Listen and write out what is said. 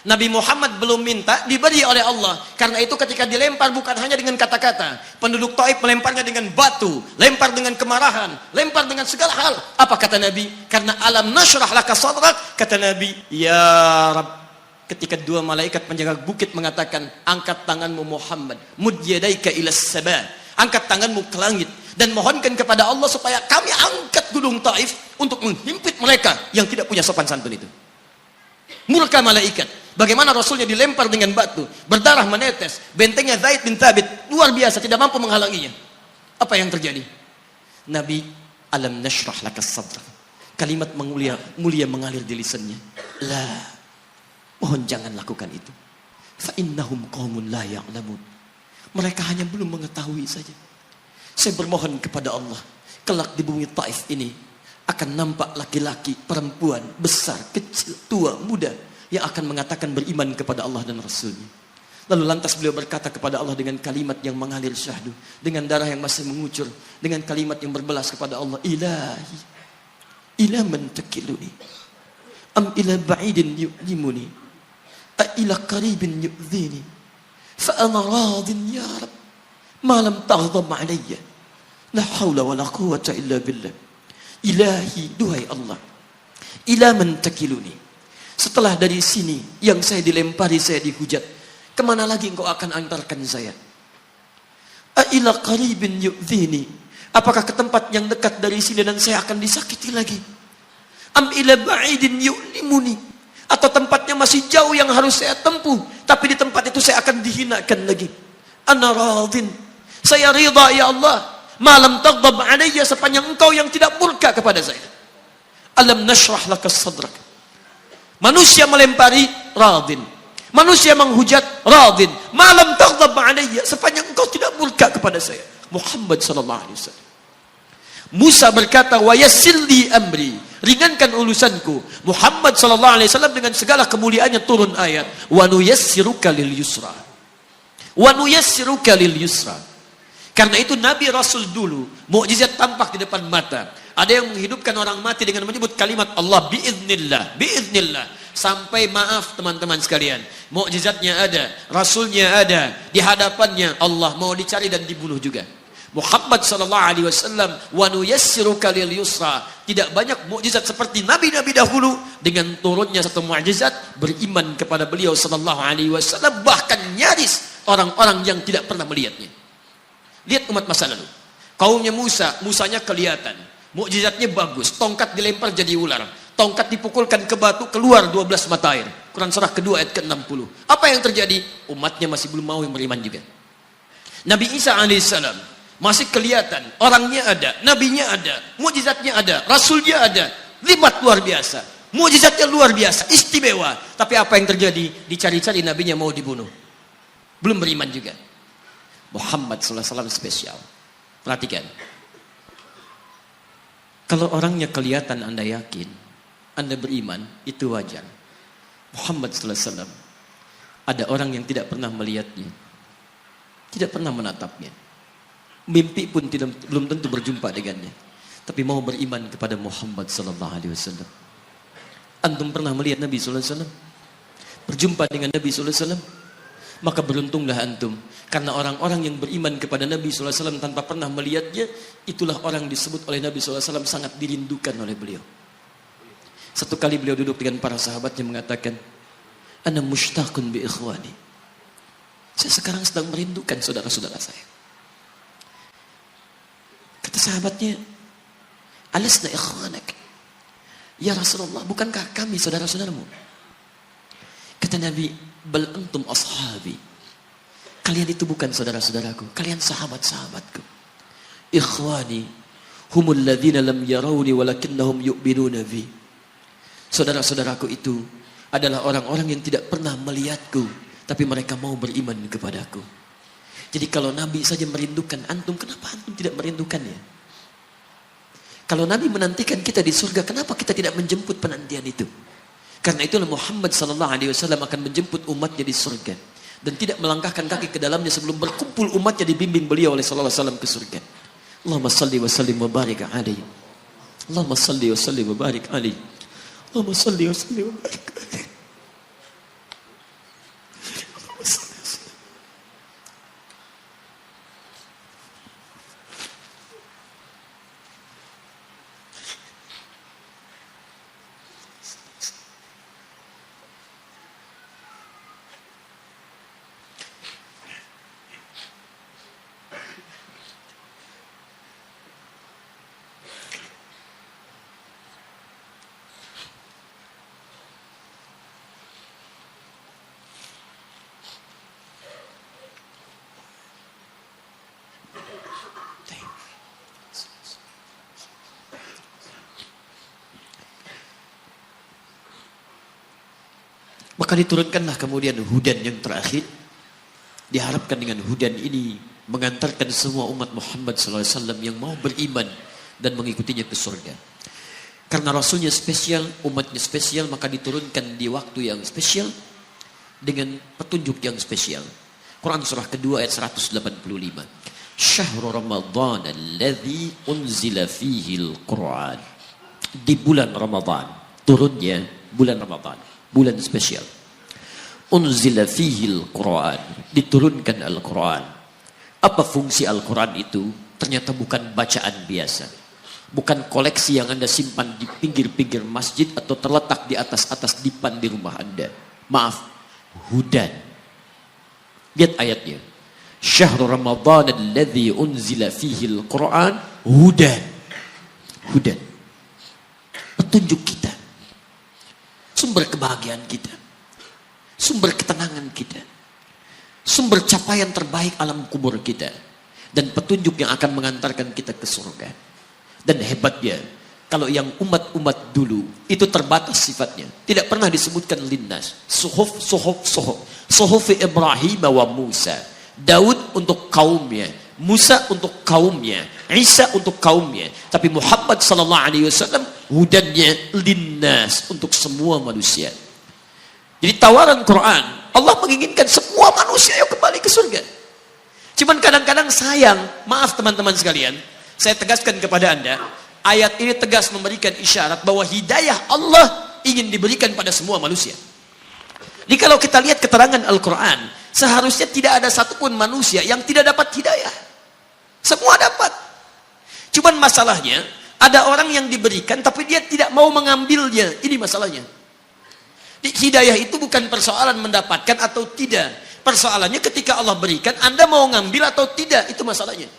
Nabi Muhammad belum minta, diberi oleh Allah. Karena itu ketika dilempar bukan hanya dengan kata-kata. Penduduk Taif melemparnya dengan batu, lempar dengan kemarahan, lempar dengan segala hal. Apa kata Nabi? Karena alam nasyrah laka sadrak, kata Nabi, ya Rabb. Ketika dua malaikat penjaga bukit mengatakan, angkat tanganmu Muhammad, mud yadaika ilas sama, angkat tanganmu ke langit dan mohonkan kepada Allah supaya kami angkat gunung Taif untuk menghimpit mereka yang tidak punya sopan santun itu. Murka malaikat. Bagaimana Rasulnya dilempar dengan batu, berdarah menetes, bentengnya Zaid bin Thabit luar biasa, tidak mampu menghalanginya. Apa yang terjadi? Nabi, alam nashrah laka sadrak. Kalimat mulia mengalir di lisannya. La, mohon jangan lakukan itu. Fa innahum qaumun la ya'lamun. Mereka hanya belum mengetahui saja. Saya bermohon kepada Allah, kelak di bumi Taif ini akan nampak laki-laki, perempuan, besar, kecil, tua, muda yang akan mengatakan beriman kepada Allah dan Rasulnya. Lalu lantas beliau berkata kepada Allah dengan kalimat yang mengalir syahdu, dengan darah yang masih mengucur, dengan kalimat yang berbelas kepada Allah, Ilahi, ila man takiluni, am ila ba'idin yu'limuni, a ila qaribin yu'zini, fa ana radin ya Rab, ma lam taghdab alayya, la hawla wa la quwwata illa billah. Ilahi, duhai Allah, ila man takiluni, setelah dari sini yang saya dilempari, saya dihujat, kemana lagi engkau akan antarkan saya? A'ila qaribin yu'dhini, apakah ke tempat yang dekat dari sini dan saya akan disakiti lagi? Am ila ba'idin yu'limuni, atau tempatnya masih jauh yang harus saya tempuh, tapi di tempat itu saya akan dihinakan lagi. Ana radin, saya ridha ya Allah, malam taghdab alayya, sepanjang engkau yang tidak murka kepada saya. Alam nashrah laka sadrak. Manusia melempari, radin. Manusia menghujat, radin. Malam taghdab alayya, sepanjang engkau tidak murka kepada saya. Muhammad sallallahu alaihi wasallam. Musa berkata, wa yassir li amri, ringankan urusanku. Muhammad sallallahu alaihi wasallam dengan segala kemuliaannya turun ayat, wa nuyassiruka lil yusra. Wa nuyassiruka lil yusra. Karena itu Nabi Rasul dulu mukjizat tampak di depan mata. Ada yang menghidupkan orang mati dengan menyebut kalimat Allah biiznillah, biiznillah. Sampai maaf teman-teman sekalian, mukjizatnya ada, Rasulnya ada, di hadapannya Allah mau dicari dan dibunuh juga. Muhammad sallallahu alaihi wasallam, wa nuyassiruka lil yusra. Tidak banyak mukjizat seperti nabi-nabi dahulu, dengan turunnya satu mukjizat beriman kepada beliau sallallahu alaihi wasallam, bahkan nyaris orang-orang yang tidak pernah melihatnya. Lihat umat masa lalu. Kaumnya Musa, Musanya kelihatan. Mukjizatnya bagus. Tongkat dilempar jadi ular. Tongkat dipukulkan ke batu, keluar 12 mata air. Quran surah kedua ayat ke-60. Apa yang terjadi? Umatnya masih belum mau yang beriman juga. Nabi Isa alaihissalam masih kelihatan. Orangnya ada, nabinya ada, mukjizatnya ada, rasulnya ada. Libat luar biasa. Mukjizatnya luar biasa, istimewa. Tapi apa yang terjadi? Dicari-cari nabinya mau dibunuh. Belum beriman juga. Muhammad SAW spesial. Perhatikan. Kalau orangnya kelihatan Anda yakin, Anda beriman, itu wajar. Muhammad SAW, ada orang yang tidak pernah melihatnya, tidak pernah menatapnya, mimpi pun belum tentu berjumpa dengannya, tapi mau beriman kepada Muhammad SAW. Antum pernah melihat Nabi SAW? Berjumpa dengan Nabi SAW? Maka beruntunglah antum, karena orang-orang yang beriman kepada Nabi SAW tanpa pernah melihatnya, itulah orang disebut oleh Nabi SAW sangat dirindukan oleh beliau. Satu kali beliau duduk dengan para sahabatnya mengatakan, ana mushtaqun bi ikhwani, saya sekarang sedang merindukan saudara-saudara saya. Kata sahabatnya, alasna ikhwanak ya Rasulullah, bukankah kami saudara-saudaramu? Kata Nabi, bal antum ashabi, kalian itu bukan saudara-saudaraku, kalian sahabat-sahabatku. Ikhwani humul ladzina lam yarawni walakinnahum yu'minuna bi. Saudara-saudaraku itu adalah orang-orang yang tidak pernah melihatku, tapi mereka mau beriman kepadaku. Jadi kalau Nabi saja merindukan antum, kenapa antum tidak merindukannya? Kalau Nabi menantikan kita di surga, kenapa kita tidak menjemput penantian itu? Karena itulah Muhammad SAW akan menjemput umatnya di surga, dan tidak melangkahkan kaki ke dalamnya sebelum berkumpul umatnya dibimbing beliau oleh SAW ke surga. Allahumma salli wa sallim wa barik alaihi. Allahumma salli wa sallim wa barik alaihi. Allahumma salli wa sallim wa barik alaihi. Maka diturunkanlah kemudian hudan yang terakhir. Diharapkan dengan hudan ini mengantarkan semua umat Muhammad SAW yang mau beriman dan mengikutinya ke surga. Karena Rasulnya spesial, umatnya spesial, maka diturunkan di waktu yang spesial dengan petunjuk yang spesial. Quran surah kedua ayat 185. Syahrul Ramadan alladzi unzila fihi al-Quran. Di bulan Ramadan, turunnya bulan Ramadan, bulan spesial. Unzila fihi al-Quran, diturunkan Al-Quran. Apa fungsi Al-Quran itu? Ternyata bukan bacaan biasa. Bukan koleksi yang Anda simpan di pinggir-pinggir masjid atau terletak di atas-atas dipan di rumah Anda. Maaf, hudan. Lihat ayatnya. Syahrul Ramadan alladzi unzila fihi al-Quran hudan. Hudan. Petunjuk kita. Sumber kebahagiaan kita. Sumber ketenangan kita. Sumber capaian terbaik alam kubur kita. Dan petunjuk yang akan mengantarkan kita ke surga. Dan hebatnya, kalau yang umat-umat dulu itu terbatas sifatnya, tidak pernah disebutkan linnas. Suhuf Ibrahim wa Musa. Daud untuk kaumnya, Musa untuk kaumnya, Isa untuk kaumnya. Tapi Muhammad sallallahu alaihi wasallam hudannya linnas untuk semua manusia. Jadi tawaran Quran, Allah menginginkan semua manusia yang kembali ke surga. Cuman kadang-kadang sayang, maaf teman-teman sekalian, saya tegaskan kepada Anda, ayat ini tegas memberikan isyarat bahwa hidayah Allah ingin diberikan pada semua manusia. Jadi kalau kita lihat keterangan Al-Quran, seharusnya tidak ada satupun manusia yang tidak dapat hidayah. Semua dapat. Cuman masalahnya, ada orang yang diberikan tapi dia tidak mau mengambilnya. Ini masalahnya. Hidayah itu bukan persoalan mendapatkan atau tidak. Persoalannya ketika Allah berikan, Anda mau ngambil atau tidak, itu masalahnya.